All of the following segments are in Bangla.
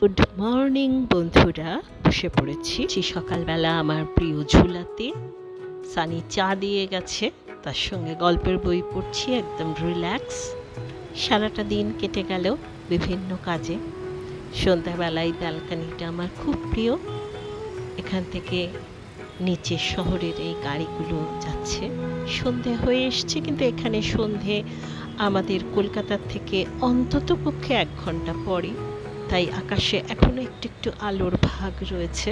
গুড মর্নিং বন্ধুরা, বসে পড়েছি সকালবেলা আমার প্রিয় ঝুলাতে। সানি চা দিয়ে গেছে, তার সঙ্গে গল্পের বই পড়ছি, একদম রিল্যাক্স। সারাটা দিন কেটে গেল বিভিন্ন কাজে। সন্ধ্যাবেলায় ব্যালকানিটা আমার খুব প্রিয়। এখান থেকে নিচে শহরের এই গাড়িগুলো যাচ্ছে। সন্ধে হয়ে এসছে, কিন্তু এখানে সন্ধে আমাদের কলকাতার থেকে অন্তত পক্ষে 1 ঘন্টা পরে, তাই আকাশে এখনো একটু একটু আলোর ভাগ রয়েছে।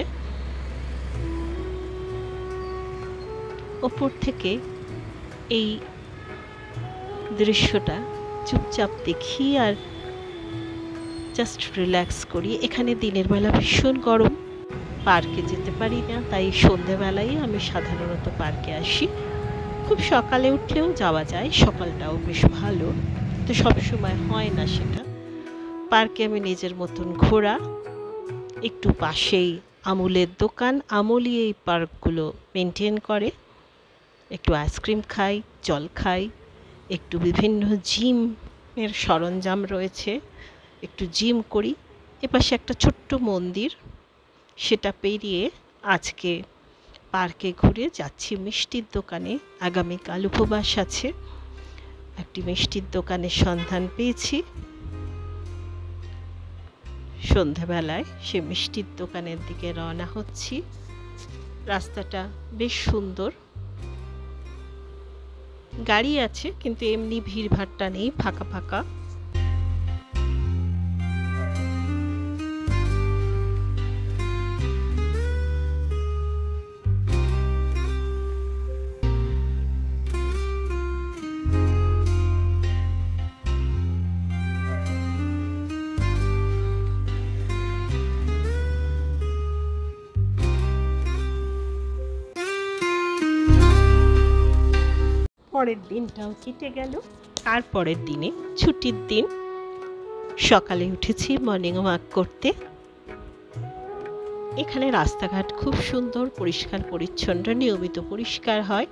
ওপর থেকে এই দৃশ্যটা চুপচাপ দেখি আর জাস্ট রিল্যাক্স করি। এখানে দিনের বেলা ভীষণ গরম, পার্কে যেতে পারি না, তাই সন্ধেবেলায় আমি সাধারণত পার্কে আসি। খুব সকালে উঠলেও যাওয়া যায়, সকালটাও বেশ ভালো, তো সবসময় হয় না সেটা। পার্কে আমি নিজের মতন ঘোরা, একটু পাশেই আমুলের দোকান, আমুলই এই পার্কগুলো মেনটেন করে। একটু আইসক্রিম খাই, জল খাই, একটু বিভিন্ন জিমের সরঞ্জাম রয়েছে, একটু জিম করি। এপাশে একটা ছোট্ট মন্দির, সেটা পেরিয়ে আজকে পার্কে ঘুরে যাচ্ছি মিষ্টির দোকানে। আগামীকাল উপবাস আছে, একটি মিষ্টির দোকানের সন্ধান পেয়েছি। সন্ধ্যাবেলায় সে মিষ্টির দোকানের দিকে রওনা হচ্ছি। রাস্তাটা বেশ সুন্দর, গাড়ি আছে কিন্তু এমনি ভিড়ভাট্টা নেই, ফাঁকা ফাঁকা। পরের দিনটাও কেটে গেল। তারপরের দিনে ছুটির দিন, সকালে উঠেছি মর্নিং ওয়াক করতে। এখানে রাস্তাঘাট খুব সুন্দর, পরিষ্কার পরিচ্ছন্ন, নিয়মিত পরিষ্কার হয়,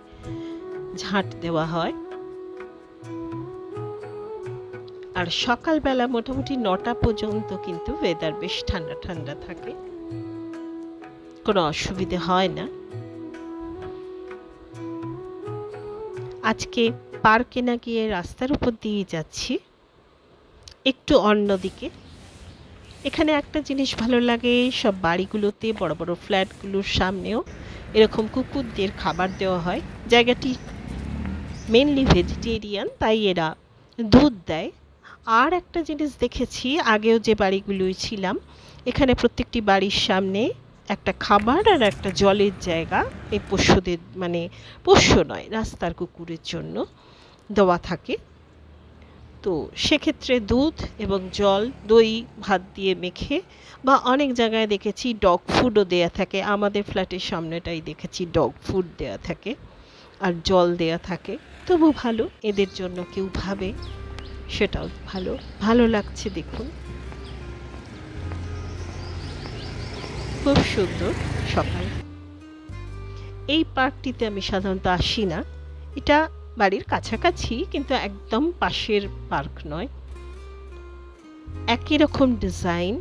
ঝাঁট দেওয়া হয়। আর সকালবেলা মোটামুটি 9টা পর্যন্ত কিন্তু ওয়েদার বেশ ঠান্ডা ঠান্ডা থাকে, কোনো অসুবিধে হয় না। আজকে পার্কে না গিয়ে রাস্তার উপর দিয়ে যাচ্ছি, একটু অন্যদিকে। এখানে একটা জিনিস ভালো লাগে, সব বাড়িগুলোতে, বড় বড় ফ্ল্যাটগুলোর সামনেও এরকম কুকুরদের খাবার দেওয়া হয়। জায়গাটি মেনলি ভেজিটেরিয়ান, তাই এরা দুধ দেয়। আর একটা জিনিস দেখেছি, আগেও যে বাড়িগুলোই ছিলাম, এখানে প্রত্যেকটি বাড়ির সামনে একটা খাবার আর একটা জলের জায়গা এই পোষ্যদের, মানে পোষ্য নয়, রাস্তার কুকুরের জন্য দেওয়া থাকে। তো সেক্ষেত্রে দুধ এবং জল, দই ভাত দিয়ে মেখে, বা অনেক জায়গায় দেখেছি ডগ ফুডও দেয়া থাকে। আমাদের ফ্ল্যাটের সামনেটাই দেখেছি ডগ ফুড দেয়া থাকে আর জল দেয়া থাকে। তবু ভালো, এদের জন্য কেউ ভাবে, সেটাও ভালো। ভালো লাগছে দেখুন, খুব সুন্দর সকাল। এই পার্কটিতে আমি সাধারণত আসি না, এটা বাড়ির কাছাকাছি কিন্তু একদম পাশের পার্ক নয়। একই রকম ডিজাইন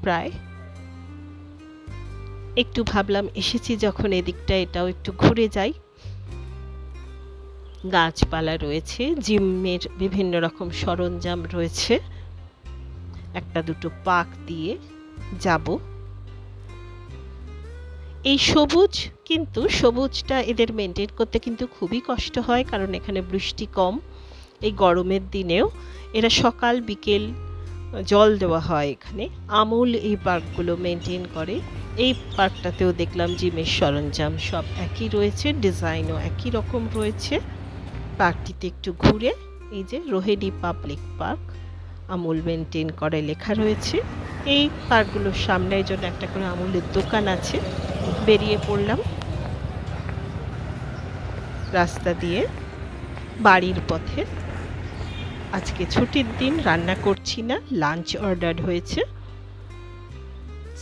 প্রায়। একটু ভাবলাম এসেছি যখন এদিকটা, এটাও একটু ঘুরে যাই। গাছপালা রয়েছে, জিমের বিভিন্ন রকম সরঞ্জাম রয়েছে। একটা দুটো পাক দিয়ে যাব। এই সবুজ, কিন্তু সবুজটা এদের মেনটেন করতে কিন্তু খুবই কষ্ট হয়, কারণ এখানে বৃষ্টি কম। এই গরমের দিনেও এরা সকাল বিকেল জল দেওয়া হয় এখানে। আমুল এই পার্কগুলো মেনটেন করে। এই পার্কটাতেও দেখলাম জিমের সরঞ্জাম সব একই রয়েছে, ডিজাইনও একই রকম রয়েছে। পার্কটিতে একটু ঘুরে, এই যে Rohini public park, Amul maintain করে লেখা রয়েছে। এই পার্কগুলোর সামনের জন্য একটা করে আমুলের দোকান আছে। বেরিয়ে পড়লাম রাস্তা দিয়ে বাড়ির পথে। আজকে ছুটির দিন, রান্না করছি না, লাঞ্চ অর্ডার হয়েছে।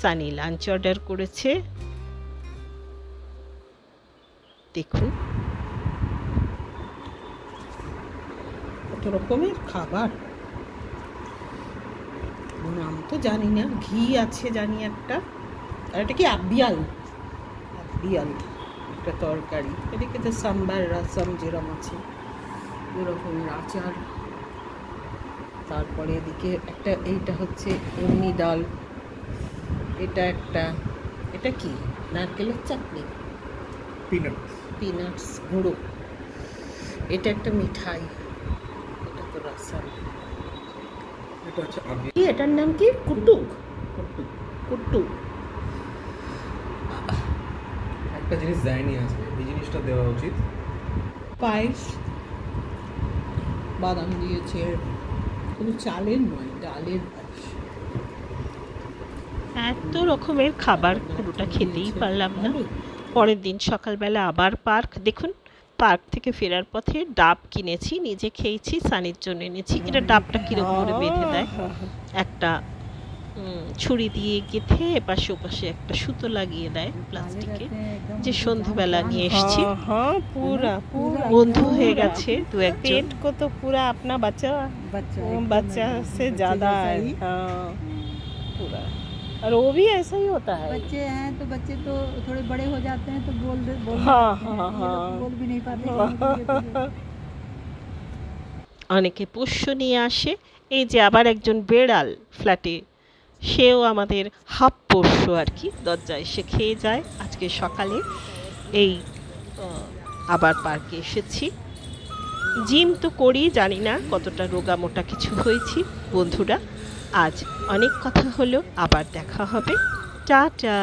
সানি লাঞ্চ অর্ডার করেছে, দেখুন কত রকমের খাবার। নাম তো জানি না, ঘি আছে জানি একটা, আর এটা কি আবিয়াল, আবিয়াল একটা তরকারি। এদিকে তো সাম্বার রসম যেরকম আছে এরকমের আচার। তারপরে এদিকে একটা, এইটা হচ্ছে এমনি ডাল, এটা একটা, এটা কি নারকেলের চাটনি, পিনাটস গুঁড়ো, এটা একটা মিঠাই, এটা তো রসম, এটার নাম কি? কুটুক, কুট্টু। একটা জিনিস দেয়নি আজকে, এই জিনিসটা দেওয়া উচিত। পায়েস, বাদাম দিয়েছে, কোনো চালের নয়, ডালের পায়েস। এত রকমের খাবার পুরোটা খেতেই পারলাম না। পরের দিন সকালবেলা আবার পার্ক। দেখুন, পার্ক থেকে ফেরার পথে ডাব কিনেছি, নিজে খেয়েছি, সানির জন্য এনেছি। এটা ডাবটা কিরকম করে বেঁধে দেয়, একটা ছুরি দিয়ে গেঁথে এপাশে ওপাশে একটা সুতো লাগিয়ে দেয় প্লাস্টিকে, যে সন্ধ্যাবেলা নিয়ে এসেছি। পুরা বন্ধু হয়ে গেছে দু একজন। पेट को तो पूरा अपना बच्चा से ज्यादा है। हाँ पूरा, और वो भी ऐसा ही होता है। बच्चे हैं तो बच्चे तो थोड़े बड़े हो जाते हैं तो बोल हाँ बोल भी नहीं पाते। অনেকে পোষ্য নিয়ে আসে। এই যে আবার একজন বেড়াল ফ্ল্যাটে, সেও আমাদের হাফ পোষ্য আর কি, দরজায় এসে খেয়ে যায়। আজকে সকালে এই আবার পার্কে এসেছি। জিম তো করি, জানি না কতটা রোগা মোটা কিছু হয়েছি। বন্ধুরা, আজ অনেক কথা হলো, আবার দেখা হবে, টাটা।